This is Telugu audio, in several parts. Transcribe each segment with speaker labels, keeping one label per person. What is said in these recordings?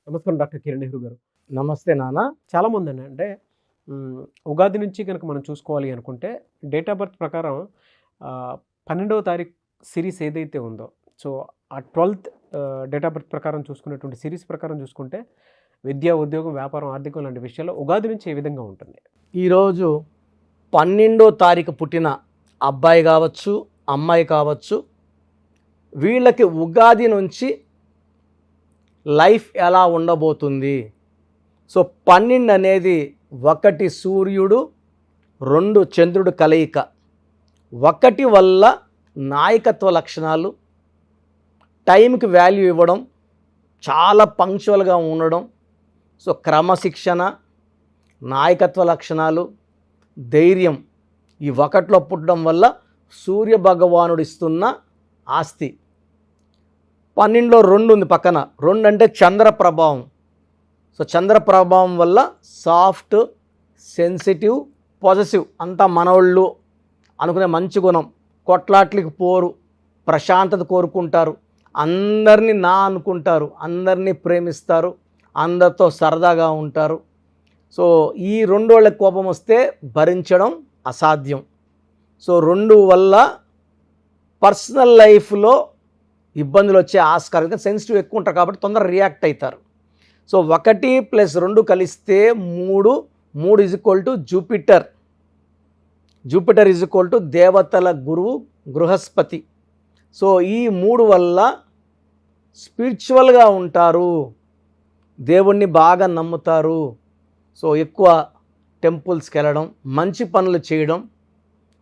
Speaker 1: నమస్కారం డాక్టర్ కిరణ్ నెహ్రూ గారు.
Speaker 2: నమస్తే నాన్న.
Speaker 1: చాలామంది అంటే ఉగాది నుంచి కనుక మనం చూసుకోవాలి అనుకుంటే డేట్ ఆఫ్ బర్త్ ప్రకారం 12వ తారీఖు సిరీస్ ఏదైతే ఉందో, సో ఆ 12th డేట్ ఆఫ్ బర్త్ ప్రకారం చూసుకునేటువంటి సిరీస్ ప్రకారం చూసుకుంటే విద్య, ఉద్యోగం, వ్యాపారం, ఆర్థికం లాంటి విషయాల్లో ఉగాది నుంచి ఏ విధంగా ఉంటుంది?
Speaker 2: ఈరోజు 12వ తారీఖు పుట్టిన అబ్బాయి కావచ్చు, అమ్మాయి కావచ్చు, వీళ్ళకి ఉగాది నుంచి లైఫ్ ఎలా ఉండబోతుంది. సో 12 అనేది 1 సూర్యుడు 2 చంద్రుడు కలయిక. 1 వల్ల నాయకత్వ లక్షణాలు, టైంకి వాల్యూ ఇవ్వడం, చాలా పంక్చువల్గా ఉండడం, సో క్రమశిక్షణ, నాయకత్వ లక్షణాలు, ధైర్యం, ఈ 1లో పుట్టడం వల్ల సూర్య భగవానుడు ఇస్తున్న ఆస్తి. 12లో 2 ఉంది పక్కన. 2 అంటే చంద్ర ప్రభావం. సో చంద్ర ప్రభావం వల్ల సాఫ్ట్, సెన్సిటివ్, పాజిటివ్, అంతా మనోళ్ళు అనుకునే మంచి గుణం, కొట్లాట్లకి పోరు, ప్రశాంతత కోరుకుంటారు, అందరినీ నా అనుకుంటారు, అందరినీ ప్రేమిస్తారు, అందరితో సరదాగా ఉంటారు. సో ఈ 2 వాళ్ళకి కోపం వస్తే భరించడం అసాధ్యం. సో 2 వల్ల పర్సనల్ లైఫ్లో ఇబ్బందులు వచ్చే ఆస్కారం, సెన్సిటివ్ ఎక్కువ ఉంటారు కాబట్టి తొందరగా రియాక్ట్ అవుతారు. సో 1 + 2 కలిస్తే 3, 3 = జూపిటర్. జూపిటర్ దేవతల గురువు బృహస్పతి. సో ఈ 3 వల్ల స్పిరిచువల్గా ఉంటారు, దేవుణ్ణి బాగా నమ్ముతారు. సో ఎక్కువ టెంపుల్స్కి వెళ్ళడం, మంచి పనులు చేయడం,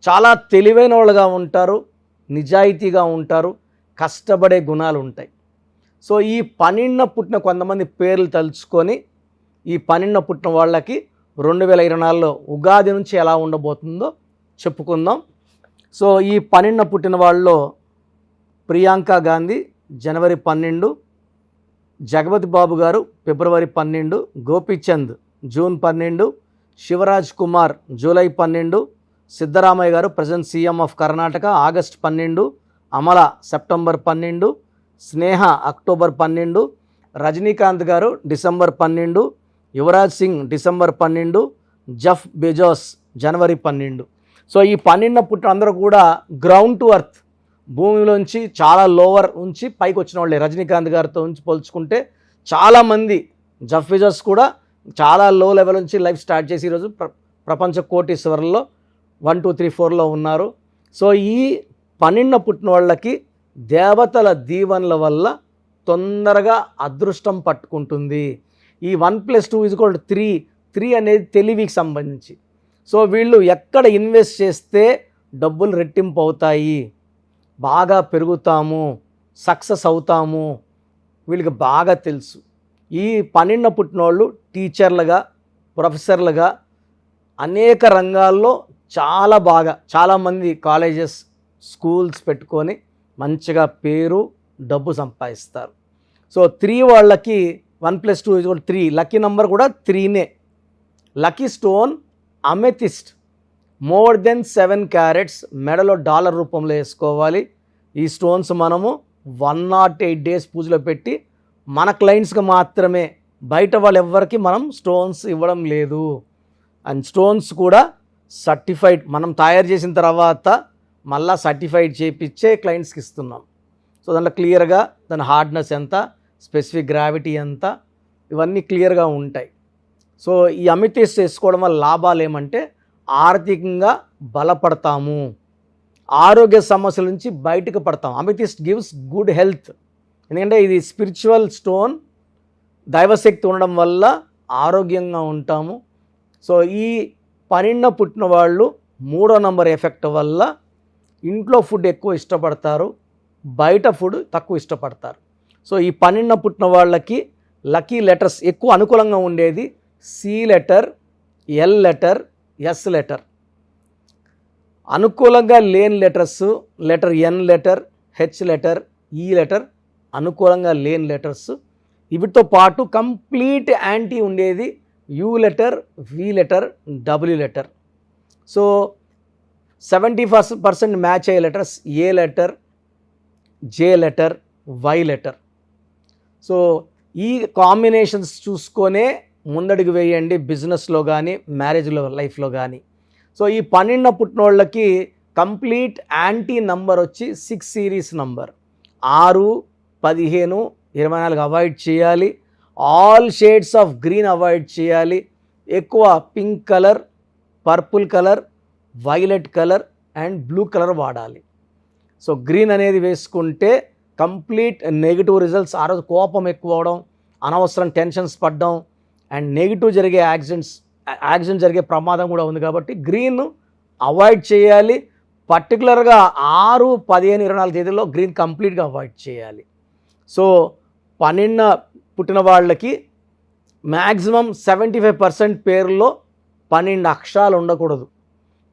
Speaker 2: చాలా తెలివైన వాళ్ళుగా ఉంటారు, నిజాయితీగా ఉంటారు, కష్టపడే గుణాలు ఉంటాయి. సో ఈ 12న పుట్టిన కొంతమంది పేర్లు తలుచుకొని ఈ 12న పుట్టిన వాళ్ళకి 2024లో ఉగాది నుంచి ఎలా ఉండబోతుందో చెప్పుకుందాం. సో ఈ 12న పుట్టిన వాళ్ళలో ప్రియాంక గాంధీ జనవరి 12, జగపతి బాబు గారు ఫిబ్రవరి 12, గోపీచంద్ జూన్ 12, శివరాజ్ కుమార్ జూలై 12, సిద్ధరామయ్య గారు present CM of Karnataka August 12, Amala September 12, Sneha October 12, Rajinikanth గారు December 12, Yuvraj Singh December 12, Jeff Bezos జనవరి 12. సో ఈ 12న పుట్టిన అందరూ కూడా గ్రౌండ్ టు ఎర్త్, భూమిలోంచి చాలా లోవర్ నుంచి పైకి వచ్చిన వాళ్ళే. రజనీకాంత్ గారితో నుంచి పోల్చుకుంటే చాలామంది, జెఫ్ బెజోస్ కూడా చాలా లో లెవెల్ నుంచి లైఫ్ స్టార్ట్ చేసి ఈరోజు ప్రపంచ కోటీశ్వరుల్లో 1, 2, 3, 4లో ఉన్నారు. సో ఈ 12న పుట్టిన వాళ్ళకి దేవతల దీవెనల వల్ల తొందరగా అదృష్టం పట్టుకుంటుంది. ఈ 1 + 2 = 3. 3 అనేది తెలివికి సంబంధించి. సో వీళ్ళు ఎక్కడ ఇన్వెస్ట్ చేస్తే డబ్బులు రెట్టింపు అవుతాయి, బాగా పెరుగుతాము, సక్సెస్ అవుతాము, వీళ్ళకి బాగా తెలుసు. ఈ 12న పుట్టిన వాళ్ళు టీచర్లుగా, ప్రొఫెసర్లుగా అనేక రంగాల్లో చాలామంది కాలేజెస్, స్కూల్స్ పెట్టుకొని మంచిగా పేరు, డబ్బు సంపాదిస్తారు. సో 3 వాళ్ళకి 1 + 2 = 3. లక్కీ నెంబర్ కూడా 3నే. Lucky stone amethyst, more than 7 carats, మెడలో డాలర్ రూపంలో వేసుకోవాలి. ఈ స్టోన్స్ మనము 108 డేస్ పూజలో పెట్టి మన క్లయింట్స్కి మాత్రమే, బయట వాళ్ళు ఎవ్వరికి మనం స్టోన్స్ ఇవ్వడం లేదు. అండ్ స్టోన్స్ కూడా సర్టిఫైడ్, మనం తయారు చేసిన తర్వాత మళ్ళీ సర్టిఫైడ్ చేయించే క్లయింట్స్కి ఇస్తున్నాం. సో దాంట్లో క్లియర్గా దాని హార్డ్నెస్ ఎంత, స్పెసిఫిక్ గ్రావిటీ ఎంత, ఇవన్నీ క్లియర్గా ఉంటాయి. సో ఈ అమిథిస్ట్ వేసుకోవడం వల్ల లాభాలు ఏమంటే ఆర్థికంగా బలపడతాము, ఆరోగ్య సమస్యల నుంచి బయటకు పడతాం. అమిథిస్ట్ గివ్స్ గుడ్ హెల్త్, ఎందుకంటే ఇది స్పిరిచువల్ స్టోన్, దైవశక్తి ఉండడం వల్ల ఆరోగ్యంగా ఉంటాము. సో ఈ 12న పుట్టిన వాళ్ళు 3వ నంబర్ ఎఫెక్ట్ వల్ల ఇంట్లో ఫుడ్ ఎక్కువ ఇష్టపడతారు, బయట ఫుడ్ తక్కువ ఇష్టపడతారు. సో ఈ 12న పుట్టిన వాళ్ళకి లక్కీ లెటర్స్ ఎక్కువ అనుకూలంగా ఉండేది C letter, L letter, S letter. అనుకూలంగా లేని letters letter N letter, H letter, E letter అనుకూలంగా లేని లెటర్స్. వీటితో పాటు కంప్లీట్ యాంటీ ఉండేది U letter, V letter, W letter. So 70% match అయ్యే letters A letter, J letter, Y letter. So ఈ కాంబినేషన్స్ చూసుకొనే ముందడుగు వేయండి బిజినెస్లో కానీ మ్యారేజ్లో లైఫ్లో కానీ. సో ఈ 12 పుట్టినోళ్ళకి కంప్లీట్ యాంటీ నంబర్ వచ్చి 6 సిరీస్ నంబర్. 6, 15, 24 అవాయిడ్ చేయాలి. All shades of green avoid చేయాలి. ఎక్కువ pink colour, purple colour, violet colour and blue colour వాడాలి. సో గ్రీన్ అనేది వేసుకుంటే కంప్లీట్ నెగిటివ్ రిజల్ట్స్, ఆ రోజు కోపం ఎక్కువ అవడం, అనవసరం టెన్షన్స్ పడడం అండ్ నెగిటివ్ జరిగే యాక్సిడెంట్ జరిగే ప్రమాదం కూడా ఉంది. కాబట్టి గ్రీన్ అవాయిడ్ చేయాలి. పర్టికులర్గా 6, 15, 24 తేదీల్లో గ్రీన్ కంప్లీట్గా అవాయిడ్ చేయాలి. సో 12 పుట్టిన వాళ్ళకి మ్యాక్సిమం 75% పేరులో 12 అక్షరాలు ఉండకూడదు.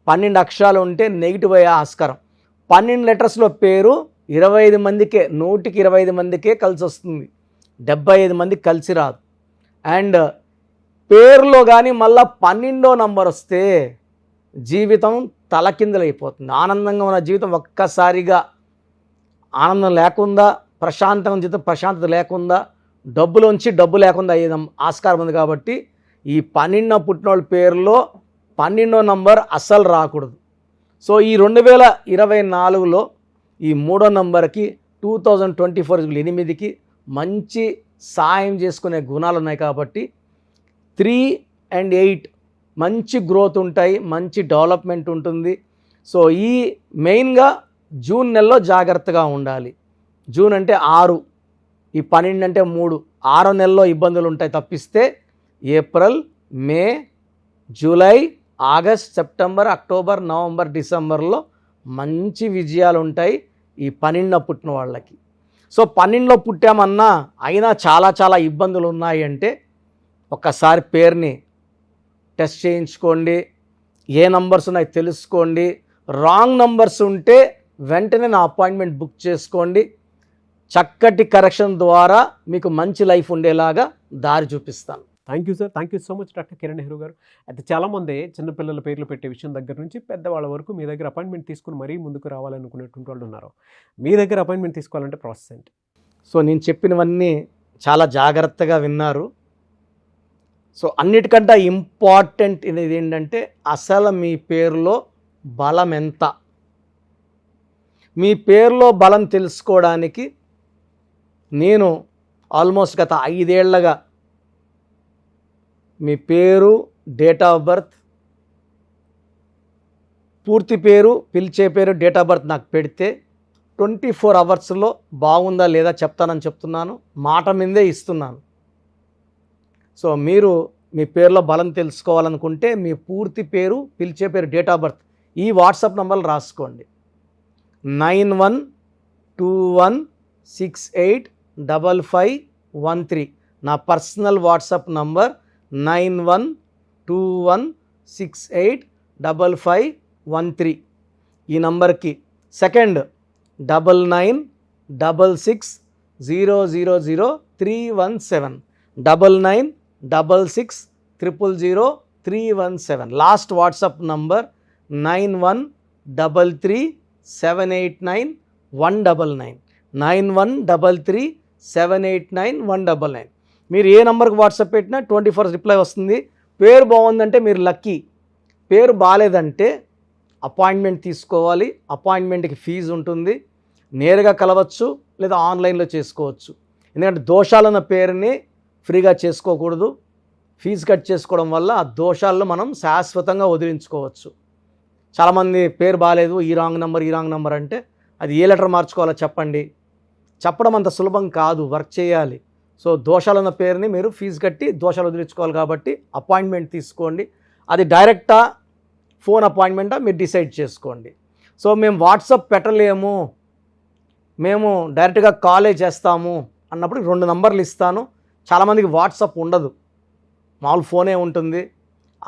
Speaker 2: 12 అక్షరాలు ఉంటే నెగిటివ్ అయ్యే ఆస్కారం. 12 లెటర్స్లో పేరు 25 మందికే, 100కి 25 మందికే కలిసి వస్తుంది, 75 మందికి కలిసి రాదు. అండ్ పేరులో కానీ మళ్ళీ 12వ నంబర్ వస్తే జీవితం తలకిందులైపోతుంది. ఆనందంగా ఉన్న జీవితం ఒక్కసారిగా ఆనందం లేకుండా, ప్రశాంతత లేకుండా, డబ్బులోంచి డబ్బు లేకుండా అయ్యే ఆస్కారం ఉంది. కాబట్టి ఈ 12 పుట్టినోళ్ళ పేరులో 12వ నంబర్ అస్సలు రాకూడదు. సో ఈ 2024లో ఈ 3వ నంబర్కి 2024 8కి మంచి సాయం చేసుకునే గుణాలు ఉన్నాయి. కాబట్టి 3 and 8 మంచి గ్రోత్ ఉంటాయి, మంచి డెవలప్మెంట్ ఉంటుంది. సో ఈ మెయిన్గా జూన్ నెలలో జాగ్రత్తగా ఉండాలి. జూన్ అంటే 6, ఈ 12 అంటే 3, 6వ నెలలో ఇబ్బందులు ఉంటాయి తప్పిస్తే April, May, July, August, September, October, November, డిసెంబర్లో మంచి విజయాలు ఉంటాయి ఈ 12 పుట్టిన వాళ్ళకి. సో 12లో పుట్టామన్నా అయినా చాలా ఇబ్బందులు ఉన్నాయి అంటే ఒక్కసారి పేరుని టెస్ట్ చేయించుకోండి, ఏ నంబర్స్ ఉన్నాయి తెలుసుకోండి. రాంగ్ నంబర్స్ ఉంటే వెంటనే నా అపాయింట్మెంట్ బుక్ చేసుకోండి. చక్కటి కరెక్షన్ ద్వారా మీకు మంచి లైఫ్ ఉండేలాగా దారి చూపిస్తాను.
Speaker 1: Thank you sir, thank you so much doctor Kiran Nehru గారు. అయితే చాలామంది చిన్నపిల్లల పేర్లు పెట్టే విషయం దగ్గర నుంచి పెద్దవాళ్ళ వరకు మీ దగ్గర అపాయింట్మెంట్ తీసుకుని మరీ ముందుకు రావాలనుకునేటువంటి వాళ్ళు ఉన్నారు. మీ దగ్గర అపాయింట్మెంట్ తీసుకోవాలంటే ప్రాసెస్ ఏంటి?
Speaker 2: సో నేను చెప్పినవన్నీ చాలా జాగ్రత్తగా విన్నారు. సో అన్నిటికంటే ఇంపార్టెంట్ ఇది ఏంటంటే అసలు మీ పేరులో బలం ఎంత. మీ పేరులో బలం తెలుసుకోవడానికి నేను ఆల్మోస్ట్ గత 5 ఏళ్లుగా మీ పేరు, డేట్ ఆఫ్ బర్త్, పూర్తి పేరు, పిలిచే పేరు, డేట్ ఆఫ్ బర్త్ నాకు పెడితే 24 అవర్స్లో బాగుందా లేదా చెప్తానని చెప్తున్నాను. మాట మీదే ఇస్తున్నాను. సో మీరు మీ పేరులో బలం తెలుసుకోవాలనుకుంటే మీ పూర్తి పేరు, పిలిచే పేరు, డేట్ ఆఫ్ బర్త్ ఈ వాట్సాప్ నంబర్లు రాసుకోండి. 9121685513 నా పర్సనల్ వాట్సాప్ నంబర్. 9121685513 ఈ నంబర్కి. సెకండ్ 9966000317 9966000317. Last WhatsApp number 9133789199 9133789199. మీరు ఏ నెంబర్కి వాట్సాప్ పెట్టినా 24 రిప్లై వస్తుంది. పేరు బాగుందంటే మీరు లక్కీ. పేరు బాగాలేదంటే అపాయింట్మెంట్ తీసుకోవాలి. అపాయింట్మెంట్కి ఫీజు ఉంటుంది. నేరుగా కలవచ్చు లేదా ఆన్లైన్లో చేసుకోవచ్చు. ఎందుకంటే దోషాలున్న పేరుని ఫ్రీగా చేసుకోకూడదు. ఫీజు కట్ చేసుకోవడం వల్ల ఆ దోషాలను మనం శాశ్వతంగా వదిలించుకోవచ్చు. చాలామంది పేరు బాగాలేదు, ఈ రాంగ్ నెంబర్ అంటే అది ఏ లెటర్ మార్చుకోవాలో చెప్పండి. చెప్పడం అంత సులభం కాదు, వర్క్ చేయాలి. సో దోషాలున్న పేరుని మీరు ఫీజు కట్టి దోషాలు వదిలించుకోవాలి. కాబట్టి అపాయింట్మెంట్ తీసుకోండి. అది డైరెక్టా, ఫోన్ అపాయింట్మెంటా మీరు డిసైడ్ చేసుకోండి. సో మేము వాట్సాప్ పెట్టలేము, మేము డైరెక్ట్గా కాలే చేస్తాము అన్నప్పుడు 2 నంబర్లు ఇస్తాను. చాలామందికి వాట్సాప్ ఉండదు, మామూలు ఫోనే ఉంటుంది.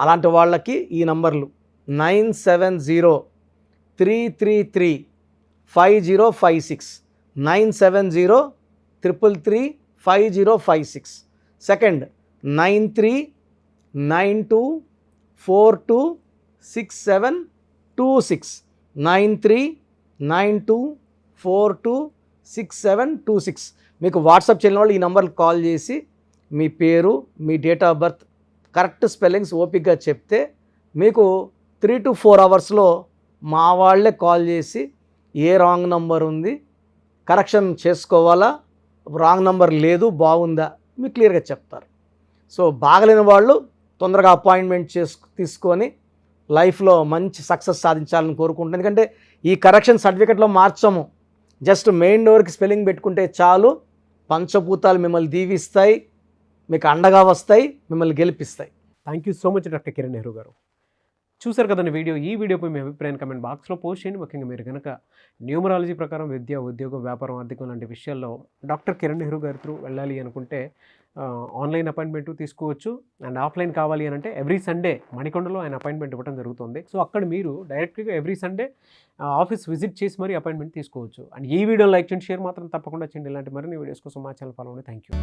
Speaker 2: అలాంటి వాళ్ళకి ఈ నంబర్లు 9703335056 9703335056. సెకండ్ 9392426726 939242 6726. మీకు వాట్సాప్ చేయని వాళ్ళు ఈ నెంబర్కి కాల్ చేసి మీ పేరు, మీ date of birth, correct spellings ఓపిక్గా చెప్తే మీకు 3 to 4 అవర్స్లో మా వాళ్ళే కాల్ చేసి ఏ రాంగ్ నంబర్ ఉంది, కరెక్షన్ చేసుకోవాలా, రాంగ్ నంబర్ లేదు, బాగుందా మీకు క్లియర్గా చెప్తారు. సో బాగలేని వాళ్ళు తొందరగా అపాయింట్మెంట్ తీసుకొని లైఫ్లో మంచి సక్సెస్ సాధించాలని కోరుకుంటున్నాను. ఎందుకంటే ఈ కరెక్షన్ సర్టిఫికెట్లో మార్చము, జస్ట్ మెయిన్ డోర్కి స్పెల్లింగ్ పెట్టుకుంటే చాలు. పంచభూతాలు మిమ్మల్ని దీవిస్తాయి, మీకు అండగా వస్తాయి, మిమ్మల్ని గెలిపిస్తాయి.
Speaker 1: Thank you so much doctor Kiran Nehru గారు. చూసారు కదండి వీడియో. ఈ వీడియోపై మీ అభిప్రాయాన్ని కమెంట్ బాక్స్లో పోస్ట్ చేయండి. ముఖ్యంగా మీరు కనుక న్యూమరాలజీ ప్రకారం విద్య, ఉద్యోగం, వ్యాపారం, ఆర్థికం లాంటి విషయాల్లో డాక్టర్ కిరణ్ నెహ్రూ గారి త్రూ వెళ్ళాలి అనుకుంటే ఆన్లైన్ అపాయింట్మెంట్ తీసుకోవచ్చు. అండ్ ఆఫ్లైన్ కావాలి అని అంటే ఎవ్రీ సండే మణికొండలో ఆయన అపాయింట్మెంట్ ఇవ్వడం జరుగుతుంది. సో అక్కడ మీరు డైరెక్ట్గా ఎవ్రీ సండే ఆఫీస్ విజిట్ చేసి మరీ అపాయింట్మెంట్ తీసుకోవచ్చు. అండ్ ఈ వీడియో లైక్ చేయండి, షేర్ మాత్రం తప్పకుండా చేయండి. ఇలాంటి మరిన్ని వీడియోస్ కోసం మా ఛానల్ ఫాలో అవ్వండి. Thank you.